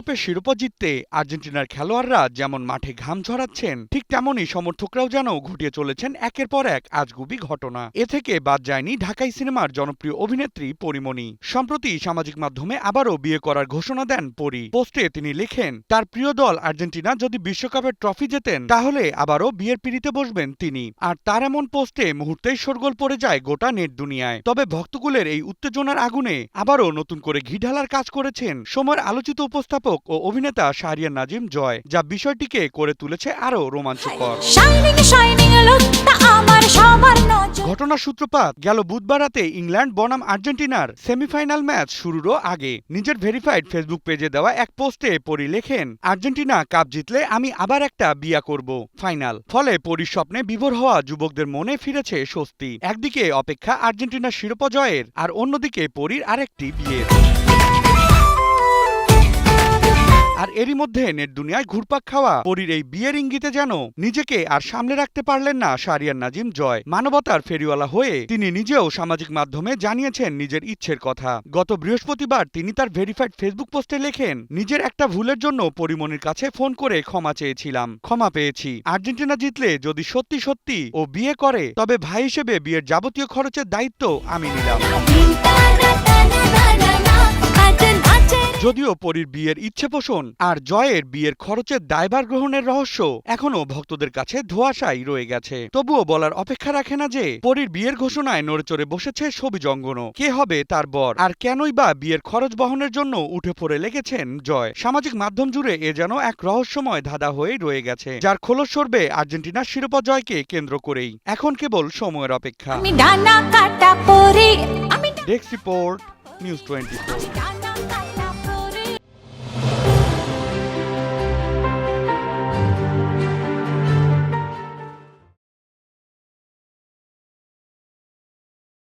বিশ্বকাপের শিরোপা জিততে আর্জেন্টিনার খেলোয়াড়রা যেমন মাঠে ঘাম ঝরাচ্ছেন, ঠিক তেমনই সমর্থকরাও যেন ঘটিয়ে চলেছেন একের পর এক আজগুবি ঘটনা। এ থেকে বাদ যায়নি ঢাকাই সিনেমার জনপ্রিয় অভিনেত্রী পরীমণি। সম্প্রতি সামাজিক মাধ্যমে আবারও বিয়ে করার ঘোষণা দেন পরী। পোস্টে তিনি লেখেন, তার প্রিয় দল আর্জেন্টিনা যদি বিশ্বকাপের ট্রফি জেতেন তাহলে আবারও বিয়ের পিঁড়িতে বসবেন তিনি। আর তার এমন পোস্টে মুহূর্তেই শোরগোল পড়ে যায় গোটা নেট দুনিয়ায়। তবে ভক্তকুলের এই উত্তেজনার আগুনে আবারও নতুন করে ঘি ঢালার কাজ করেছেন সময়ের আলোচিত উপস্থাপক ও অভিনেতা শাহরিয়ার নাজিম জয়, যা বিষয়টিকে করে তুলেছে আরও রোমাঞ্চকর। ঘটনার সূত্রপাত গেল বুধবার রাতে ইংল্যান্ড বনাম আর্জেন্টিনার সেমিফাইনাল ম্যাচ শুরুরও আগে নিজের ভেরিফাইড ফেসবুক পেজে দেওয়া এক পোস্টে পরী লেখেন, আর্জেন্টিনা কাপ জিতলে আমি আবার একটা বিয়া করব, ফাইনাল। ফলে পরীর স্বপ্নে বিভোর হওয়া যুবকদের মনে ফিরেছে স্বস্তি। একদিকে অপেক্ষা আর্জেন্টিনার শিরোপা জয়ের, আর অন্যদিকে পরীর আরেকটি বিয়ের। আর এরই মধ্যে নেট দুনিয়ায় ঘুরপাক খাওয়া পরীর এই বিয়ের ইঙ্গিতে যেন নিজেকে আর সামলে রাখতে পারলেন না শাহরিয়ার নাজিম জয়। মানবতার ফেরিওয়ালা হয়ে তিনি নিজেও সামাজিক মাধ্যমে জানিয়েছেন নিজের ইচ্ছের কথা। গত বৃহস্পতিবার তিনি তার ভেরিফাইড ফেসবুক পোস্টে লেখেন, নিজের একটা ভুলের জন্য পরীমণির কাছে ফোন করে ক্ষমা চেয়েছিলাম, ক্ষমা পেয়েছি। আর্জেন্টিনা জিতলে যদি সত্যি সত্যি ও বিয়ে করে তবে ভাই হিসেবে বিয়ের যাবতীয় খরচের দায়িত্ব আমি নিলাম। যদিও পরীর বিয়ের ইচ্ছে পোষণ আর জয়ের বিয়ের খরচের দায়ভার গ্রহণের রহস্য এখনো ভক্তদের কাছে ধোঁয়াশাই রয়ে গেছে, তবুও বলার অপেক্ষা রাখে না যে পরীর বিয়ের ঘোষণায় নড়েচড়ে বসেছে সবুজ অঙ্গন। কে হবে তার বর, আর কেনই বা বিয়ের খরচ বহনের জন্য উঠে পড়ে লেগেছেন জয়। সামাজিক মাধ্যম জুড়ে এ যেন এক রহস্যময় ধাঁধা হয়ে রয়ে গেছে, যার খোলস সরবে আর্জেন্টিনার শিরোপা জয়কে কেন্দ্র করেই। এখন কেবল সময়ের অপেক্ষা। Desk report, news 24।